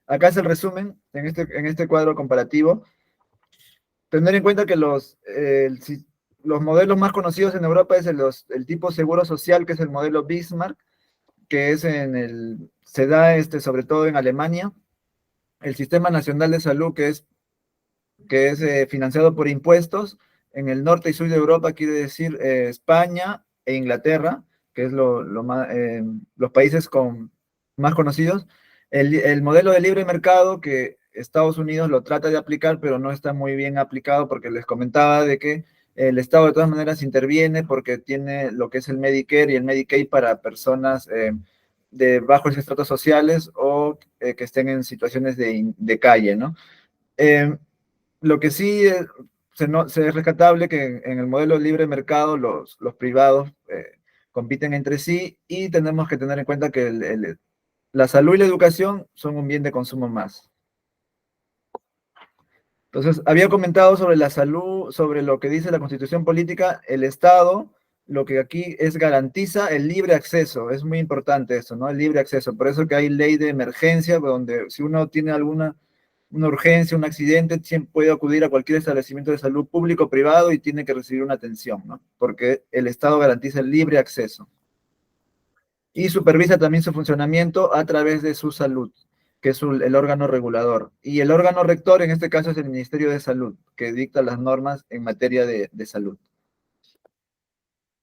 acá es el resumen, en este cuadro comparativo. Tener en cuenta que los modelos más conocidos en Europa es el tipo seguro social, que es el modelo Bismarck, que es se da sobre todo en Alemania. El Sistema Nacional de Salud, que es financiado por impuestos, en el norte y sur de Europa, quiere decir España e Inglaterra, que es los países más conocidos. El modelo de libre mercado que Estados Unidos lo trata de aplicar, pero no está muy bien aplicado, porque les comentaba de que el Estado de todas maneras interviene porque tiene lo que es el Medicare y el Medicaid para personas de bajos estratos sociales o que estén en situaciones de calle, ¿no? Lo que sí es rescatable que en el modelo de libre mercado los privados compiten entre sí, y tenemos que tener en cuenta que la salud y la educación son un bien de consumo más. Entonces, había comentado sobre la salud, sobre lo que dice la Constitución Política. El Estado, lo que aquí garantiza el libre acceso. Es muy importante eso, ¿no? El libre acceso. Por eso que hay ley de emergencia, donde si uno tiene una urgencia, un accidente, siempre puede acudir a cualquier establecimiento de salud público o privado y tiene que recibir una atención, ¿no? Porque el Estado garantiza el libre acceso. Y supervisa también su funcionamiento a través de su salud, que es el órgano regulador. Y el órgano rector, en este caso, es el Ministerio de Salud, que dicta las normas en materia de salud.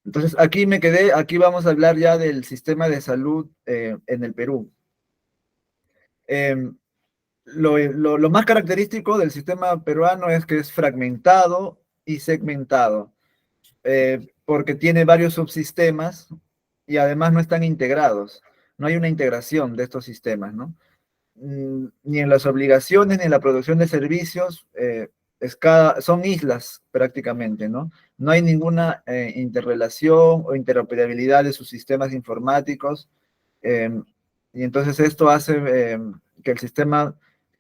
Entonces, aquí me quedé, aquí vamos a hablar ya del sistema de salud en el Perú. Lo más característico del sistema peruano es que es fragmentado y segmentado, porque tiene varios subsistemas y además no están integrados. No hay una integración de estos sistemas, ¿no? Ni en las obligaciones ni en la producción de servicios, son islas prácticamente, ¿no? No hay ninguna interrelación o interoperabilidad de sus sistemas informáticos, eh, y entonces esto hace que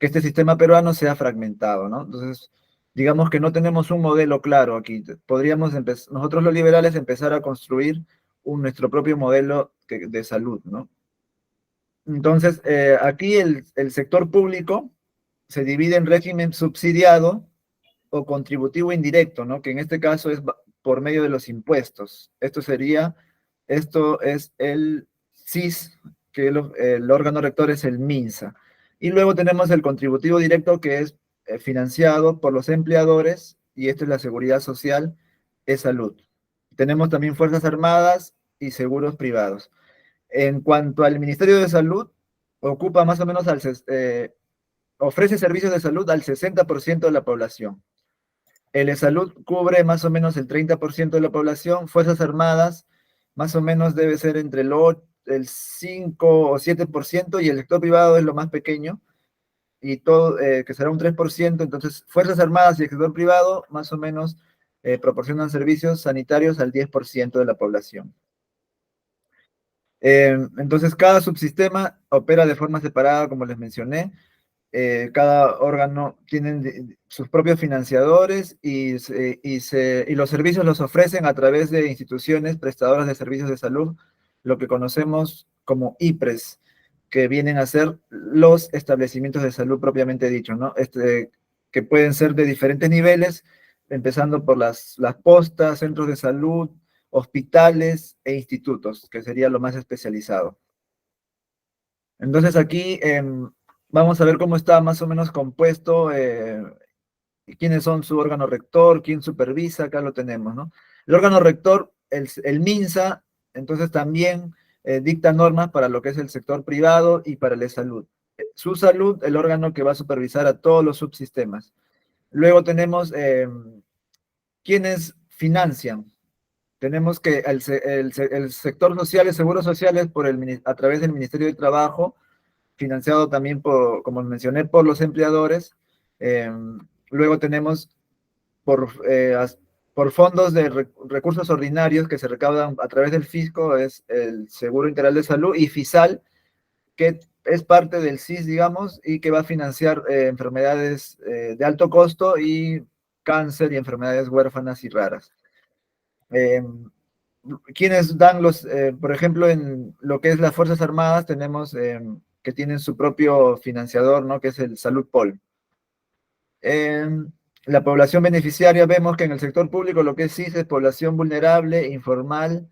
que este sistema peruano sea fragmentado, ¿no? Entonces, digamos que no tenemos un modelo claro aquí. Podríamos nosotros los liberales empezar a construir nuestro propio modelo de salud, ¿no? Entonces, aquí el sector público se divide en régimen subsidiado o contributivo indirecto, ¿no? Que en este caso es por medio de los impuestos. Esto es el CIS, que el órgano rector es el MINSA. Y luego tenemos el contributivo directo, que es financiado por los empleadores, y esto es la seguridad social, es salud. Tenemos también Fuerzas Armadas y seguros privados. En cuanto al Ministerio de Salud, ocupa más o menos ofrece servicios de salud al 60% de la población. El salud cubre más o menos el 30% de la población. Fuerzas Armadas, más o menos debe ser entre el 5 o 7%, y el sector privado es lo más pequeño, y todo, que será un 3%. Entonces, Fuerzas Armadas y el sector privado más o menos proporcionan servicios sanitarios al 10% de la población. Entonces, cada subsistema opera de forma separada, como les mencioné. Cada órgano tiene sus propios financiadores, y los servicios los ofrecen a través de instituciones prestadoras de servicios de salud, lo que conocemos como IPRES, que vienen a ser los establecimientos de salud propiamente dicho, ¿no? Que pueden ser de diferentes niveles, empezando por las postas, centros de salud, hospitales e institutos, que sería lo más especializado. Entonces aquí vamos a ver cómo está más o menos compuesto, quiénes son su órgano rector, quién supervisa. Acá lo tenemos, ¿no? El órgano rector, el MINSA, entonces también dicta normas para lo que es el sector privado y para la salud. Su salud, el órgano que va a supervisar a todos los subsistemas. Luego tenemos quienes financian. Tenemos que el sector social y seguros sociales a través del Ministerio de Trabajo, financiado también, como mencioné, por los empleadores. Luego tenemos por fondos de recursos ordinarios que se recaudan a través del fisco, es el Seguro Integral de Salud, y FISAL, que es parte del CIS, digamos, y que va a financiar enfermedades de alto costo y cáncer y enfermedades huérfanas y raras. Quienes dan por ejemplo, en lo que es las Fuerzas Armadas, tenemos que tienen su propio financiador, ¿no? Que es el Salud Pol. En la población beneficiaria vemos que en el sector público lo que es CIS es población vulnerable, informal,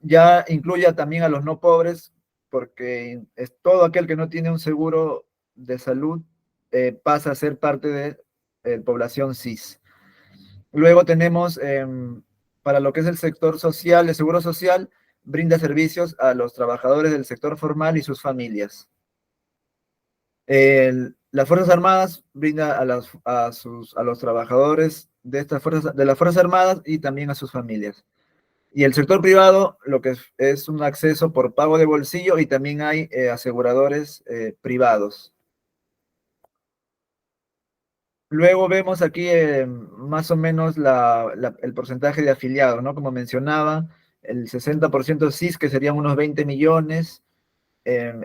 ya incluye también a los no pobres, porque es todo aquel que no tiene un seguro de salud pasa a ser parte de población CIS. Luego tenemos, para lo que es el sector social, el seguro social brinda servicios a los trabajadores del sector formal y sus familias. Las Fuerzas Armadas brinda a los trabajadores de de las Fuerzas Armadas y también a sus familias. Y el sector privado, lo que es un acceso por pago de bolsillo y también hay aseguradores privados. Luego vemos aquí más o menos el porcentaje de afiliados, ¿no? Como mencionaba, el 60% CIS, que serían unos 20 millones,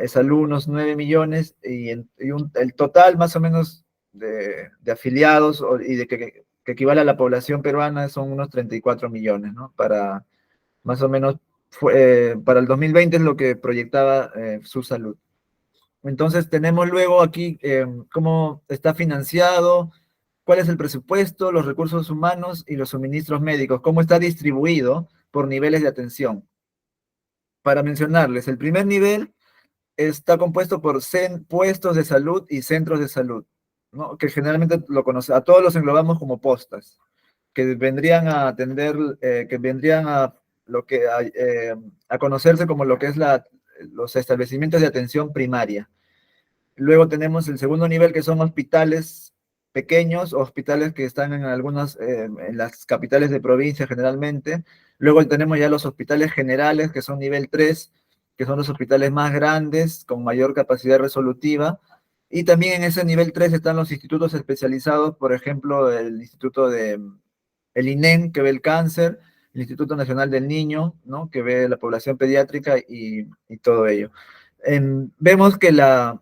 Salud unos 9 millones, el total más o menos de afiliados que equivale a la población peruana son unos 34 millones, ¿no? Para más o menos, para el 2020 es lo que proyectaba su salud. Entonces tenemos luego aquí cómo está financiado, cuál es el presupuesto, los recursos humanos y los suministros médicos, cómo está distribuido por niveles de atención. Para mencionarles, el primer nivel está compuesto por puestos de salud y centros de salud, ¿no? Que generalmente a todos los englobamos como postas, que vendrían a atender, que vendrían a a conocerse como lo que es los establecimientos de atención primaria. Luego tenemos el segundo nivel, que son hospitales pequeños, hospitales que están en en las capitales de provincia generalmente. Luego tenemos ya los hospitales generales, que son nivel 3, que son los hospitales más grandes, con mayor capacidad resolutiva. Y también en ese nivel 3 están los institutos especializados, por ejemplo, el INEN, que ve el cáncer, el Instituto Nacional del Niño, ¿no? Que ve la población pediátrica y todo ello. Vemos que la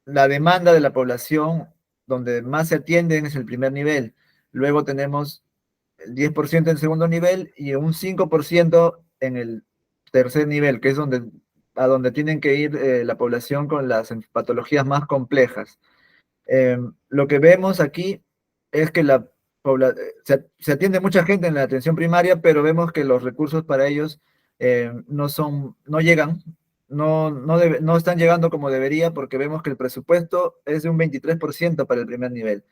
demanda de la población donde más se atienden es el primer nivel. Luego tenemos el 10% en segundo nivel y un 5% en el tercer nivel, que es a donde tienen que ir la población con las patologías más complejas. Lo que vemos aquí es que se atiende mucha gente en la atención primaria, pero vemos que los recursos para ellos no llegan, no están llegando como debería, porque vemos que el presupuesto es de un 23% para el primer nivel.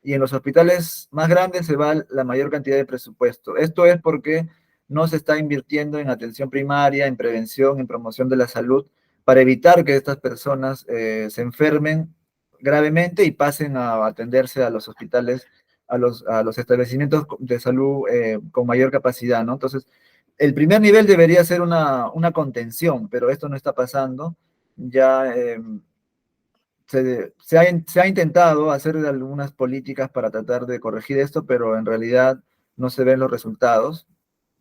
Y en los hospitales más grandes se va la mayor cantidad de presupuesto. Esto es porque no se está invirtiendo en atención primaria, en prevención, en promoción de la salud, para evitar que estas personas se enfermen gravemente y pasen a atenderse a los hospitales, a los establecimientos de salud con mayor capacidad, ¿no? Entonces, el primer nivel debería ser una contención, pero esto no está pasando. Ya se ha intentado hacer algunas políticas para tratar de corregir esto, pero en realidad no se ven los resultados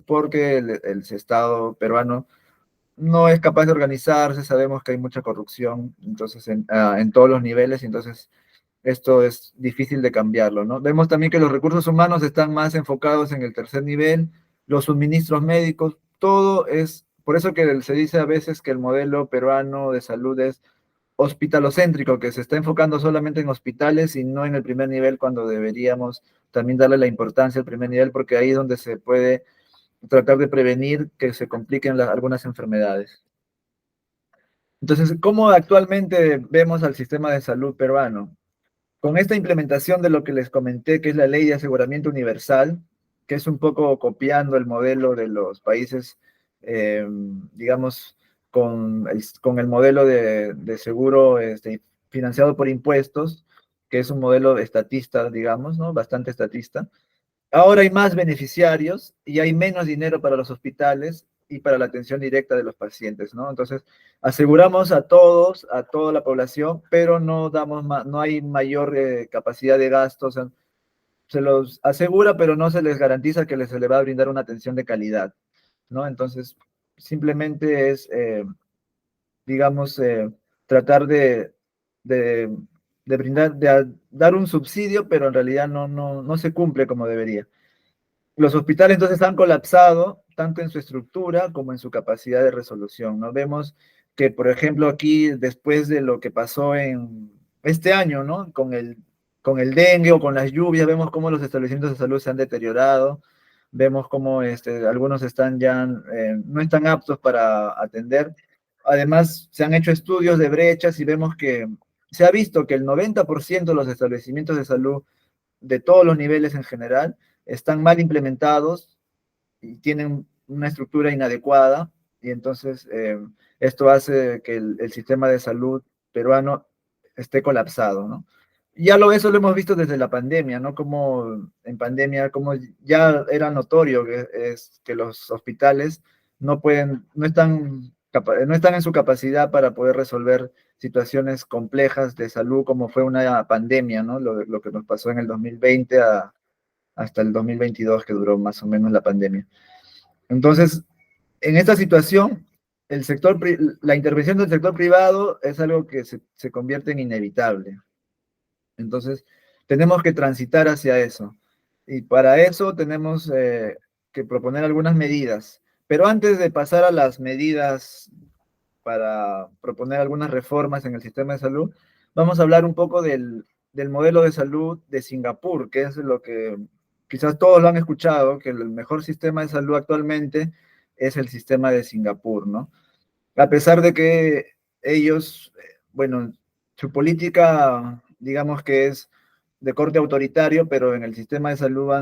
porque el Estado peruano no es capaz de organizarse, sabemos que hay mucha corrupción, entonces en todos los niveles, entonces esto es difícil de cambiarlo, ¿no? Vemos también que los recursos humanos están más enfocados en el tercer nivel, los suministros médicos, todo es, por eso que se dice a veces que el modelo peruano de salud es hospitalocéntrico, que se está enfocando solamente en hospitales y no en el primer nivel, cuando deberíamos también darle la importancia al primer nivel, porque ahí es donde se puede tratar de prevenir que se compliquen algunas enfermedades. Entonces, ¿cómo actualmente vemos al sistema de salud peruano? Con esta implementación de lo que les comenté, que es la Ley de Aseguramiento Universal, que es un poco copiando el modelo de los países, digamos, con el modelo de seguro financiado por impuestos, que es un modelo estatista, digamos, ¿no? Bastante estatista. Ahora hay más beneficiarios y hay menos dinero para los hospitales y para la atención directa de los pacientes, ¿no? Entonces, aseguramos a todos, a toda la población, pero no hay mayor capacidad de gasto, o sea, se los asegura, pero no se les garantiza que se les va a brindar una atención de calidad, ¿no? Entonces, simplemente es, digamos, tratar de, de dar un subsidio, pero en realidad no se cumple como debería. Los hospitales entonces han colapsado tanto en su estructura como en su capacidad de resolución, ¿no? Vemos que, por ejemplo, aquí, después de lo que pasó en este año, ¿no? Con el dengue o con las lluvias, vemos cómo los establecimientos de salud se han deteriorado, vemos cómo algunos están ya, no están aptos para atender. Además, se han hecho estudios de brechas y vemos que se ha visto que el 90% de los establecimientos de salud de todos los niveles en general están mal implementados y tienen una estructura inadecuada, y entonces esto hace que el sistema de salud peruano esté colapsado, ¿no? Eso lo hemos visto desde la pandemia, ¿no? Como en pandemia, como ya era notorio que los hospitales no pueden, no están en su capacidad para poder resolver situaciones complejas de salud como fue una pandemia, ¿no? Lo que nos pasó en el 2020 hasta el 2022, que duró más o menos la pandemia. Entonces, en esta situación, la intervención del sector privado es algo que se convierte en inevitable. Entonces, tenemos que transitar hacia eso. Y para eso tenemos que proponer algunas medidas. Pero antes de pasar a las medidas para proponer algunas reformas en el sistema de salud, vamos a hablar un poco del modelo de salud de Singapur, que es lo que quizás todos lo han escuchado, que el mejor sistema de salud actualmente es el sistema de Singapur, ¿no? A pesar de que ellos, bueno, su política, digamos que es de corte autoritario, pero en el sistema de salud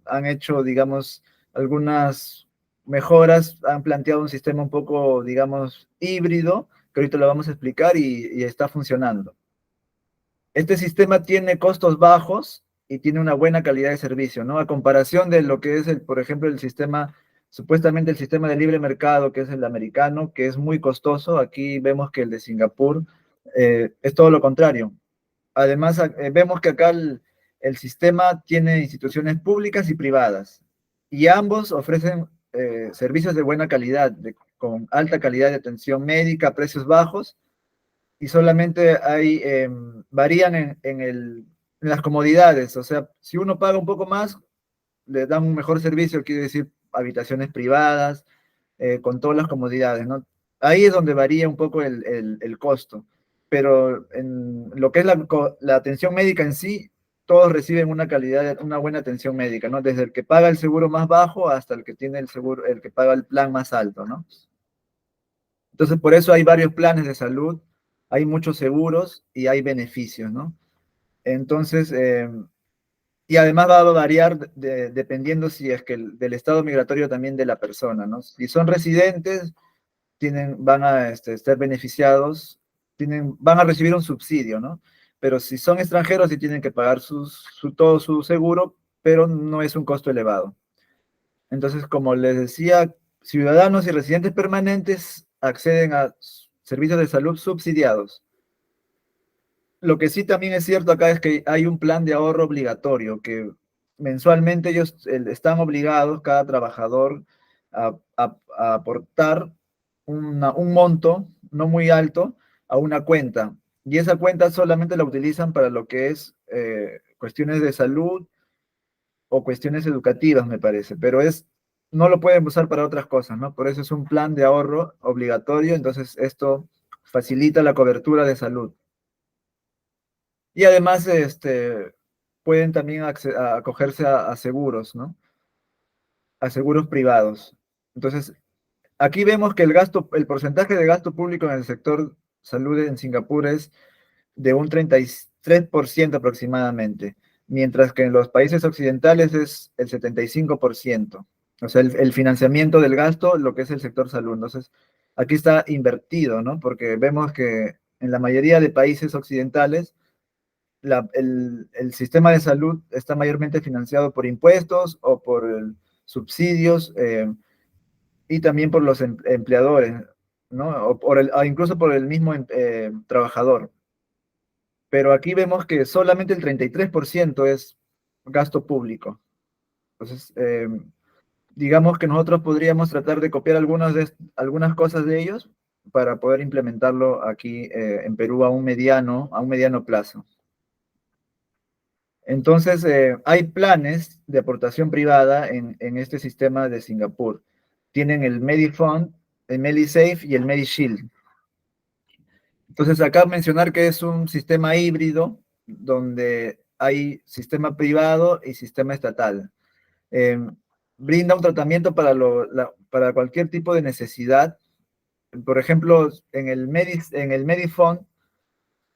han hecho, digamos, algunas mejoras, han planteado un sistema un poco, digamos, híbrido, que ahorita lo vamos a explicar y está funcionando. Este sistema tiene costos bajos y tiene una buena calidad de servicio, ¿no? A comparación de lo que es, por ejemplo, supuestamente el sistema de libre mercado, que es el americano, que es muy costoso. Aquí vemos que el de Singapur es todo lo contrario. Además, vemos que acá el sistema tiene instituciones públicas y privadas, y ambos ofrecen servicios de buena calidad, con alta calidad de atención médica, a precios bajos, y solamente varían en las comodidades. O sea, si uno paga un poco más, le dan un mejor servicio, quiere decir habitaciones privadas, con todas las comodidades, ¿no? Ahí es donde varía un poco el costo, pero en lo que es la atención médica en sí, todos reciben una buena atención médica, ¿no? Desde el que paga el seguro más bajo hasta el que tiene el que paga el plan más alto, ¿no? Entonces, por eso hay varios planes de salud, hay muchos seguros y hay beneficios, ¿no? Entonces, y además va a variar dependiendo si es que del estado migratorio también de la persona, ¿no? Si son residentes, van a estar beneficiados, van a recibir un subsidio, ¿no? Pero si son extranjeros, sí tienen que pagar todo su seguro, pero no es un costo elevado. Entonces, como les decía, ciudadanos y residentes permanentes acceden a servicios de salud subsidiados. Lo que sí también es cierto acá es que hay un plan de ahorro obligatorio, que mensualmente ellos están obligados, cada trabajador, a aportar un monto no muy alto a una cuenta. Y esa cuenta solamente la utilizan para lo que es cuestiones de salud o cuestiones educativas, me parece, pero no lo pueden usar para otras cosas, ¿no? Por eso es un plan de ahorro obligatorio, entonces esto facilita la cobertura de salud. Y además, pueden también acogerse a seguros, ¿no? A seguros privados. Entonces, aquí vemos que el porcentaje de gasto público en el sector salud en Singapur es de un 33% aproximadamente, mientras que en los países occidentales es el 75%. O sea, el financiamiento del gasto, lo que es el sector salud. Entonces, aquí está invertido, ¿no? Porque vemos que en la mayoría de países occidentales, el sistema de salud está mayormente financiado por impuestos o por subsidios, y también por los empleadores, ¿no? O incluso por el mismo trabajador. Pero aquí vemos que solamente el 33% es gasto público. Entonces, digamos que nosotros podríamos tratar de copiar algunas cosas de ellos para poder implementarlo aquí en Perú a un mediano plazo. Entonces, hay planes de aportación privada en este sistema de Singapur. Tienen el Medifund, el MediSafe y el MediShield. Entonces, acá mencionar que es un sistema híbrido donde hay sistema privado y sistema estatal. Eh, Brinda un tratamiento para cualquier tipo de necesidad. Por ejemplo, en el Medifund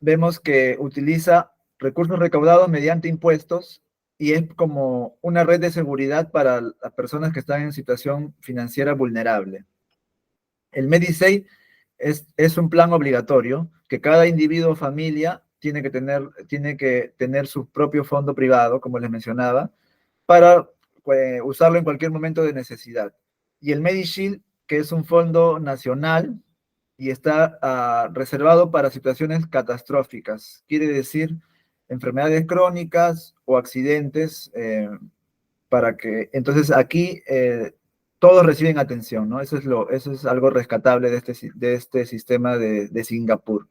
vemos que utiliza recursos recaudados mediante impuestos y es como una red de seguridad para las personas que están en situación financiera vulnerable. El Medisave es un plan obligatorio que cada individuo o familia tiene que tener su propio fondo privado, como les mencionaba, para usarlo en cualquier momento de necesidad. Y el MediShield, que es un fondo nacional y está reservado para situaciones catastróficas, quiere decir enfermedades crónicas o accidentes, para que, entonces aquí todos reciben atención, ¿no? Eso es algo rescatable de este sistema de Singapur.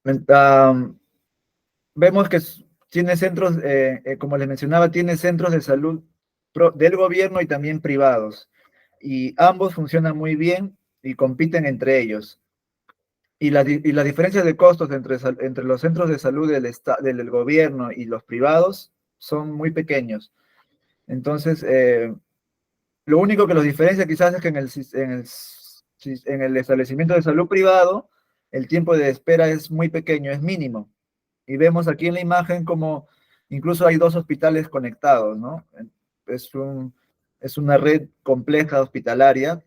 Um, Vemos que tiene centros, como les mencionaba, tiene centros de salud del gobierno y también privados. Y ambos funcionan muy bien y compiten entre ellos. Y las diferencias de costos entre los centros de salud del gobierno y los privados son muy pequeños. Entonces, lo único que los diferencia quizás es que en el establecimiento de salud privado, el tiempo de espera es muy pequeño, es mínimo. Y vemos aquí en la imagen como incluso hay dos hospitales conectados, ¿no? Es, un, es una red compleja hospitalaria,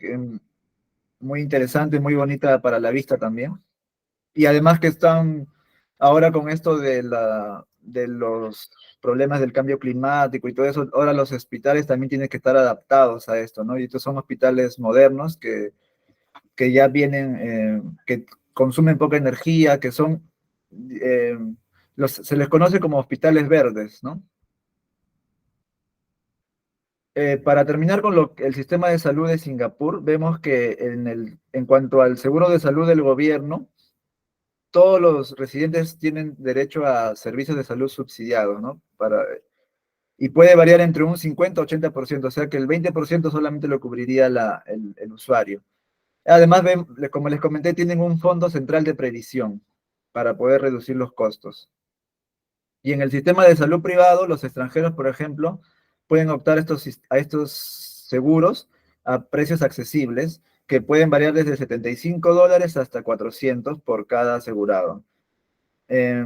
muy interesante, muy bonita para la vista también. Y además que están ahora con esto de los problemas del cambio climático y todo eso, ahora los hospitales también tienen que estar adaptados a esto, ¿no? Y estos son hospitales modernos que ya vienen, que consumen poca energía, que son, eh, se les conoce como hospitales verdes, ¿no? Para terminar con el sistema de salud de Singapur, vemos que en cuanto al seguro de salud del gobierno, todos los residentes tienen derecho a servicios de salud subsidiados, ¿no? Y puede variar entre un 50 a 80%, o sea que el 20% solamente lo cubriría el usuario. Además, como les comenté, tienen un fondo central de previsión para poder reducir los costos. Y en el sistema de salud privado, los extranjeros, por ejemplo, pueden optar a estos seguros a precios accesibles, que pueden variar desde $75 hasta 400 por cada asegurado. Eh,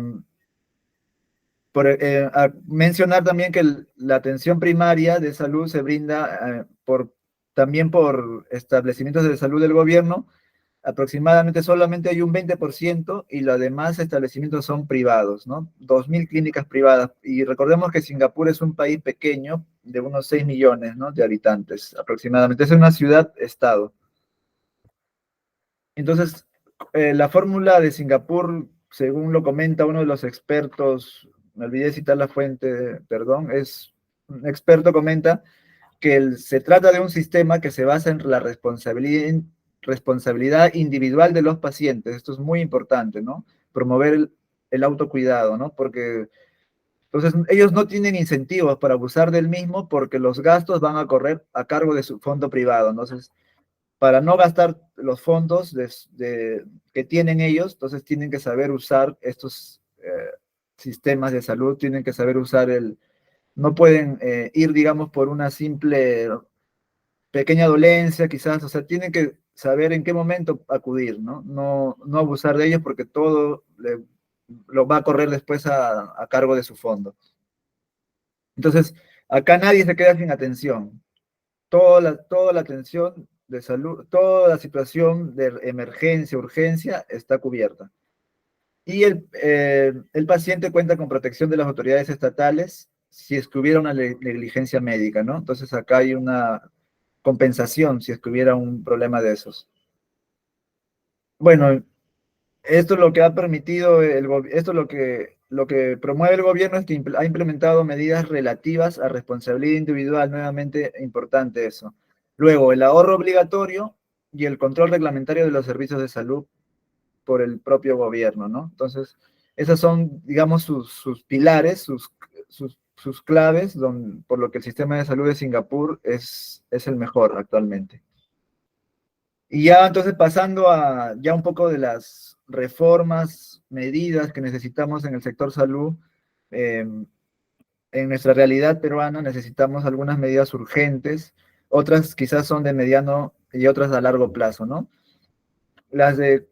Mencionar también que la atención primaria de salud se brinda también por establecimientos de salud del gobierno. Aproximadamente solamente hay un 20% y los demás establecimientos son privados, ¿no? 2.000 clínicas privadas. Y recordemos que Singapur es un país pequeño de unos 6 millones, ¿no?, de habitantes aproximadamente. Es una ciudad-estado. Entonces, la fórmula de Singapur, según lo comenta uno de los expertos, me olvidé de citar la fuente, perdón, es un experto comenta que se trata de un sistema que se basa en la responsabilidad individual de los pacientes. Esto es muy importante, ¿no? Promover el autocuidado, ¿no? Porque entonces ellos no tienen incentivos para abusar del mismo porque los gastos van a correr a cargo de su fondo privado. Entonces, para no gastar los fondos que tienen ellos, entonces tienen que saber usar estos sistemas de salud, tienen que saber usar no pueden ir, digamos, por una simple pequeña dolencia, quizás, o sea, tienen que saber en qué momento acudir, ¿no? No abusar de ellos porque todo lo va a correr después a cargo de su fondo. Entonces, acá nadie se queda sin atención. Toda la atención de salud, toda la situación de emergencia, urgencia, está cubierta. Y el paciente cuenta con protección de las autoridades estatales si es que hubiera una negligencia médica, ¿no? Entonces acá hay una compensación si es que hubiera un problema de esos. Bueno, esto es lo que ha permitido, esto es lo que promueve el gobierno es que ha implementado medidas relativas a responsabilidad individual, nuevamente importante eso. Luego, el ahorro obligatorio y el control reglamentario de los servicios de salud por el propio gobierno, ¿no? Entonces, esas son, digamos, sus pilares, sus claves, por lo que el sistema de salud de Singapur es el mejor actualmente. Y ya entonces pasando a ya un poco de las reformas, medidas que necesitamos en el sector salud, eh, en nuestra realidad peruana necesitamos algunas medidas urgentes, otras quizás son de mediano y otras a largo plazo, ¿no? Las de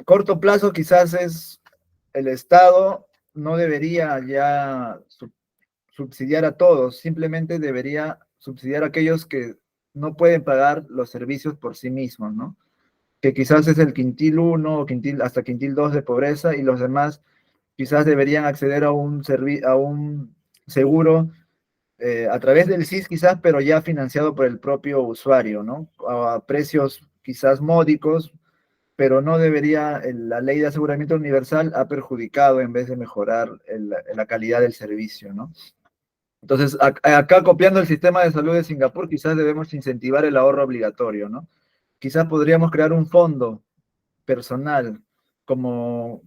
corto plazo quizás es el Estado no debería ya subsidiar a todos, simplemente debería subsidiar a aquellos que no pueden pagar los servicios por sí mismos, ¿no? Que quizás es el quintil uno o quintil, hasta quintil 2 de pobreza y los demás quizás deberían acceder a a un seguro a través del SIS quizás, pero ya financiado por el propio usuario, ¿no? A precios quizás módicos, pero no debería, la ley de aseguramiento universal ha perjudicado en vez de mejorar la calidad del servicio, ¿no? Entonces, acá copiando el sistema de salud de Singapur, quizás debemos incentivar el ahorro obligatorio, ¿no? Quizás podríamos crear un fondo personal, como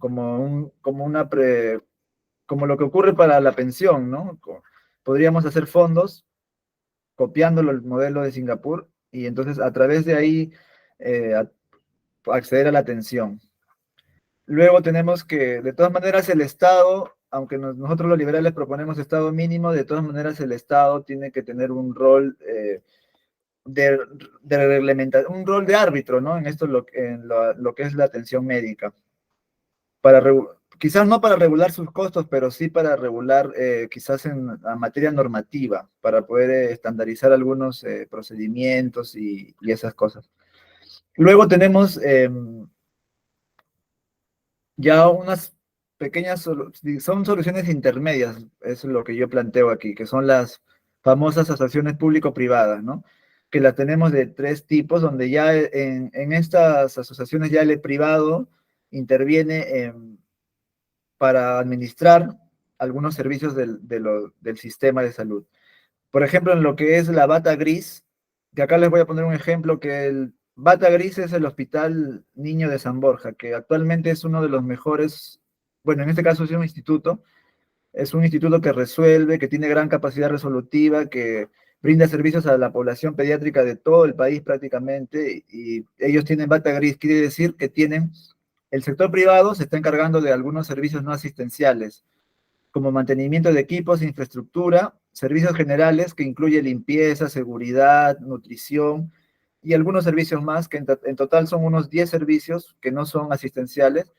lo que ocurre para la pensión, ¿no? Podríamos hacer fondos copiándolo el modelo de Singapur y entonces a través de ahí eh, acceder a la atención. Luego tenemos que, de todas maneras, el Estado, aunque nosotros los liberales proponemos Estado mínimo, de todas maneras el Estado tiene que tener un rol de, un rol de árbitro, ¿no? En esto, en lo que es la atención médica. Para quizás no para regular sus costos, pero sí para regular quizás en la materia normativa, para poder estandarizar algunos procedimientos y esas cosas. Luego tenemos ya unas pequeñas, son soluciones intermedias, eso es lo que yo planteo aquí, que son las famosas asociaciones público-privadas, ¿no? Que las tenemos de tres tipos, donde ya en estas asociaciones ya el privado interviene para administrar algunos servicios del sistema de salud. Por ejemplo, en lo que es la bata gris, que acá les voy a poner un ejemplo, que el bata gris es el Hospital Niño de San Borja, que actualmente es uno de los mejores, bueno, en este caso es un instituto que resuelve, que tiene gran capacidad resolutiva, que brinda servicios a la población pediátrica de todo el país prácticamente, y ellos tienen bata gris, quiere decir que tienen, el sector privado se está encargando de algunos servicios no asistenciales, como mantenimiento de equipos, infraestructura, servicios generales que incluye limpieza, seguridad, nutrición y algunos servicios más, que en total son unos 10 servicios que no son asistenciales.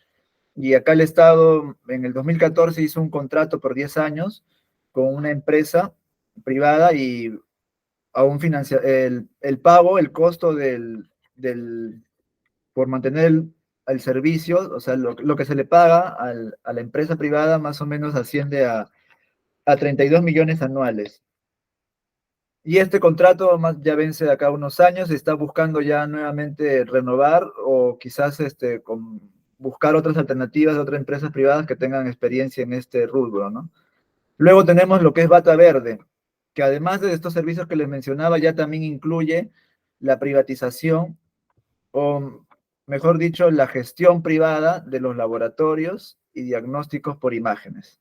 Y acá el Estado en el 2014 hizo un contrato por 10 años con una empresa privada y aún financia el pago, el costo por mantener el servicio, o sea, lo que se le paga a la empresa privada más o menos asciende a 32 millones anuales. Y este contrato ya vence de acá unos años, se está buscando ya nuevamente renovar o quizás buscar otras alternativas de otras empresas privadas que tengan experiencia en este rubro, ¿no? Luego tenemos lo que es Bata Verde, que además de estos servicios que les mencionaba, ya también incluye la privatización o, mejor dicho, la gestión privada de los laboratorios y diagnósticos por imágenes.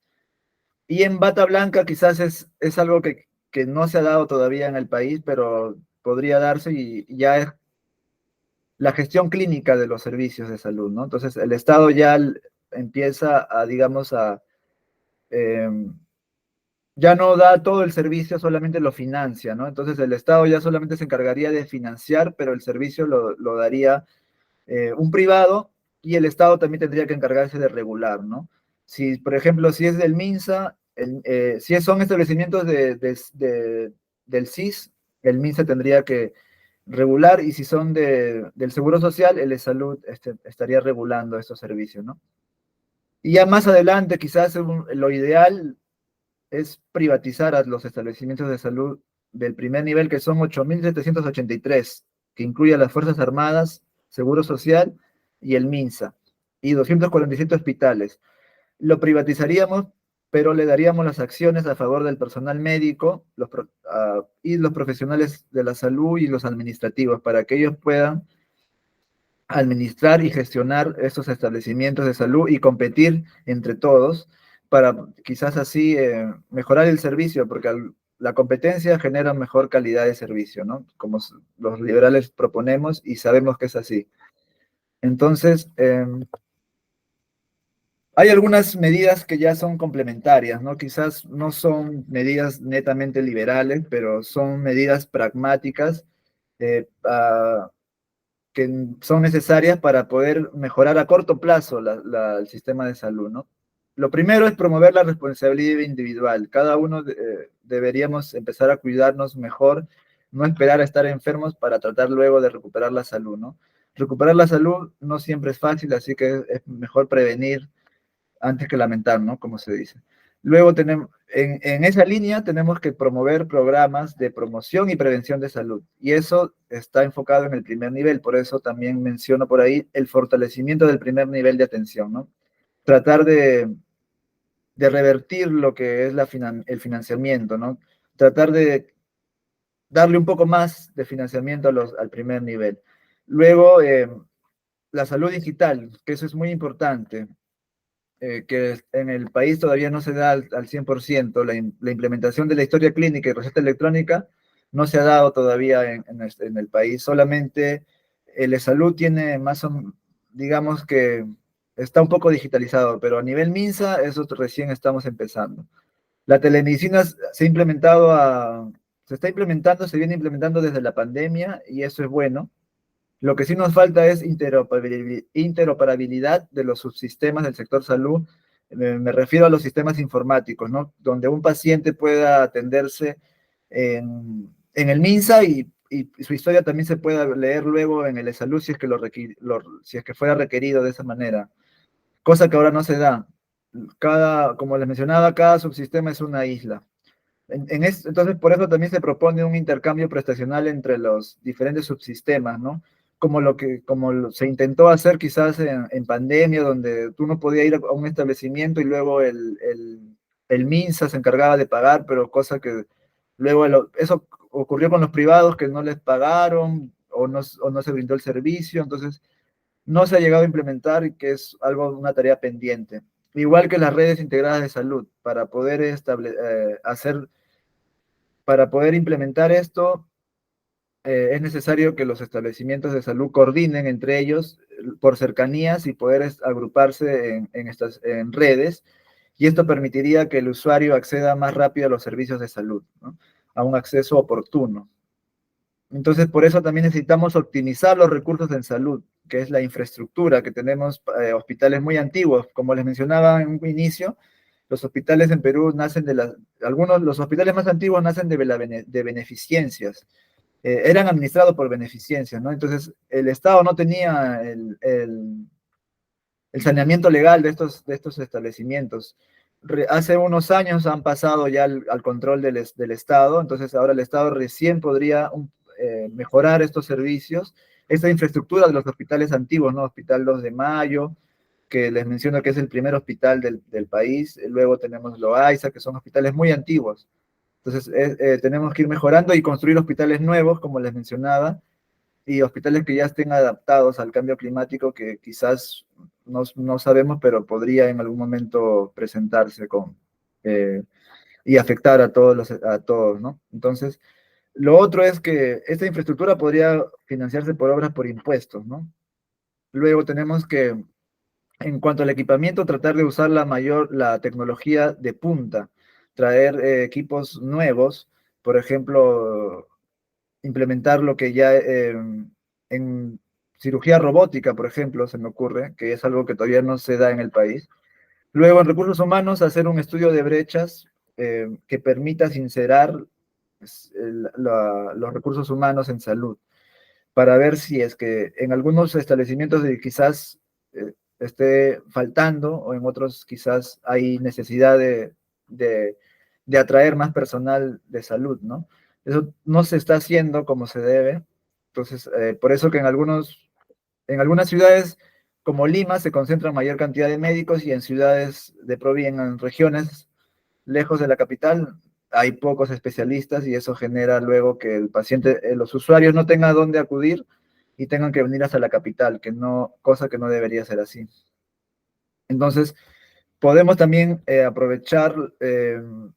Y en bata blanca quizás es algo que no se ha dado todavía en el país, pero podría darse y ya es la gestión clínica de los servicios de salud, ¿no? Entonces el Estado ya empieza a, digamos, eh, ya no da todo el servicio, solamente lo financia, ¿no? Entonces el Estado ya solamente se encargaría de financiar, pero el servicio lo daría un privado y el Estado también tendría que encargarse de regular, ¿no? Si, por ejemplo, si es del MINSA, si son establecimientos del SIS, el MINSA tendría que regular y si son del Seguro Social, el de Salud estaría regulando estos servicios, ¿no? Y ya más adelante, quizás lo ideal es privatizar a los establecimientos de salud del primer nivel, que son 8.783, que incluye a las Fuerzas Armadas, Seguro Social y el MINSA, y 247 hospitales. Lo privatizaríamos, pero le daríamos las acciones a favor del personal médico y los profesionales de la salud y los administrativos, para que ellos puedan administrar y gestionar estos establecimientos de salud y competir entre todos para quizás así mejorar el servicio, porque la competencia genera mejor calidad de servicio, ¿no? Como los liberales proponemos y sabemos que es así. Entonces, hay algunas medidas que ya son complementarias, ¿no? Quizás no son medidas netamente liberales, pero son medidas pragmáticas que son necesarias para poder mejorar a corto plazo el sistema de salud, ¿no? Lo primero es promover la responsabilidad individual. Cada uno deberíamos empezar a cuidarnos mejor, no esperar a estar enfermos para tratar luego de recuperar la salud, ¿no? Recuperar la salud no siempre es fácil, así que es mejor prevenir antes que lamentar, ¿no? Como se dice. Luego tenemos, en esa línea tenemos que promover programas de promoción y prevención de salud. Y eso está enfocado en el primer nivel. Por eso también menciono por ahí el fortalecimiento del primer nivel de atención, ¿no? Tratar de revertir lo que es el financiamiento, ¿no? Tratar de darle un poco más de financiamiento al primer nivel. Luego, la salud digital, que eso es muy importante. Que en el país todavía no se da al 100%, la implementación de la historia clínica y receta electrónica no se ha dado todavía en el país, solamente el salud tiene digamos que está un poco digitalizado, pero a nivel MINSA eso recién estamos empezando. La telemedicina se está implementando, se viene implementando desde la pandemia y eso es bueno. Lo que sí nos falta es interoperabilidad de los subsistemas del sector salud. Me refiero a los sistemas informáticos, ¿no? Donde un paciente pueda atenderse en el MINSA y su historia también se pueda leer luego en el salud si es que, si es que fuera requerido de esa manera. Cosa que ahora no se da. Como les mencionaba, cada subsistema es una isla. Entonces, por eso también se propone un intercambio prestacional entre los diferentes subsistemas, ¿no? Se intentó hacer quizás en pandemia, donde tú no podías ir a un establecimiento y luego el MINSA se encargaba de pagar, pero cosa que luego eso ocurrió con los privados que no les pagaron o no se brindó el servicio, entonces no se ha llegado a implementar y que es una tarea pendiente. Igual que las redes integradas de salud, para poder implementar esto, es necesario que los establecimientos de salud coordinen entre ellos por cercanías y poder agruparse en redes, y esto permitiría que el usuario acceda más rápido a los servicios de salud, ¿no? A un acceso oportuno. Entonces, por eso también necesitamos optimizar los recursos en salud, que es la infraestructura, que tenemos hospitales muy antiguos. Como les mencionaba en un inicio, los hospitales en Perú los hospitales más antiguos nacen de beneficencias, eran administrados por beneficencias, ¿no? Entonces, el Estado no tenía el saneamiento legal de estos establecimientos. Hace unos años han pasado ya al control del Estado, entonces ahora el Estado recién podría mejorar estos servicios, esta infraestructura de los hospitales antiguos, ¿no? Hospital 2 de Mayo, que les menciono que es el primer hospital del país, luego tenemos Loaiza, que son hospitales muy antiguos. Entonces, tenemos que ir mejorando y construir hospitales nuevos, como les mencionaba, y hospitales que ya estén adaptados al cambio climático, que quizás no sabemos, pero podría en algún momento presentarse y afectar a todos, ¿no? Entonces, lo otro es que esta infraestructura podría financiarse por obras por impuestos, ¿no? Luego tenemos que, en cuanto al equipamiento, tratar de usar la tecnología de punta, traer equipos nuevos, por ejemplo, implementar lo que ya en cirugía robótica, por ejemplo, se me ocurre, que es algo que todavía no se da en el país. Luego, en recursos humanos, hacer un estudio de brechas que permita sincerar los recursos humanos en salud, para ver si es que en algunos establecimientos quizás esté faltando o en otros quizás hay necesidad de, de atraer más personal de salud, ¿no? Eso no se está haciendo como se debe. Entonces, por eso que en algunas ciudades como Lima se concentra mayor cantidad de médicos y en ciudades de provincia, en regiones lejos de la capital, hay pocos especialistas y eso genera luego que el paciente, los usuarios no tengan a dónde acudir y tengan que venir hasta la capital, cosa que no debería ser así. Entonces, Podemos también aprovechar,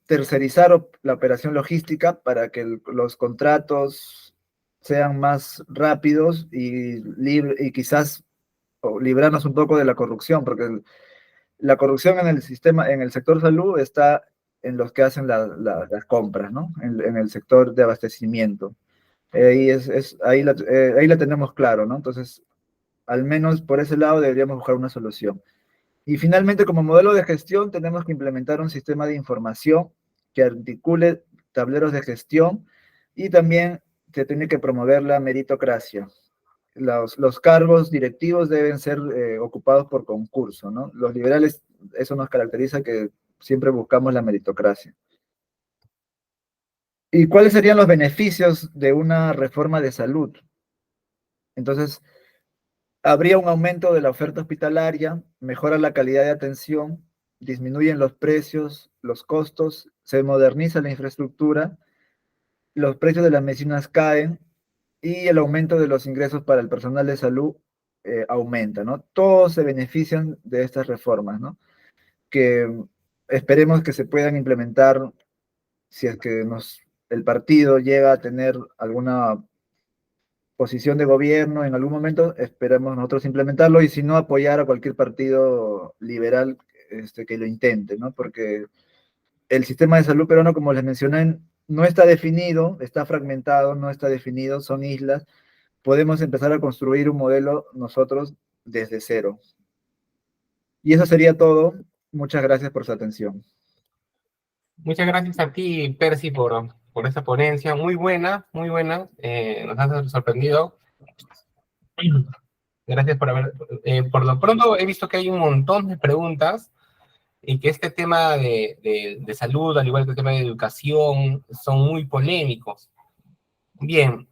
tercerizar la operación logística para que los contratos sean más rápidos y quizás librarnos un poco de la corrupción, porque la corrupción en el sistema, en el sector salud está en los que hacen las compras, ¿no? En el sector de abastecimiento. Ahí la tenemos claro, ¿no? Entonces, al menos por ese lado deberíamos buscar una solución. Y finalmente, como modelo de gestión, tenemos que implementar un sistema de información que articule tableros de gestión y también se tiene que promover la meritocracia. Los cargos directivos deben ser ocupados por concurso, ¿no? Los liberales, eso nos caracteriza que siempre buscamos la meritocracia. ¿Y cuáles serían los beneficios de una reforma de salud? Entonces, habría un aumento de la oferta hospitalaria, mejora la calidad de atención, disminuyen los precios, los costos, se moderniza la infraestructura, los precios de las medicinas caen y el aumento de los ingresos para el personal de salud aumenta, ¿no? Todos se benefician de estas reformas, ¿no? Que esperemos que se puedan implementar si es que el partido llega a tener alguna posición de gobierno en algún momento, esperemos nosotros implementarlo y si no, apoyar a cualquier partido liberal que lo intente, ¿no? Porque el sistema de salud peruano, como les mencioné, no está definido, está fragmentado, no está definido, son islas. Podemos empezar a construir un modelo nosotros desde cero. Y eso sería todo. Muchas gracias por su atención. Muchas gracias a ti, Percy, por esta ponencia. Muy buena, muy buena. Nos has sorprendido. Gracias por haber... por lo pronto he visto que hay un montón de preguntas y que este tema de salud, al igual que el tema de educación, son muy polémicos. Bien,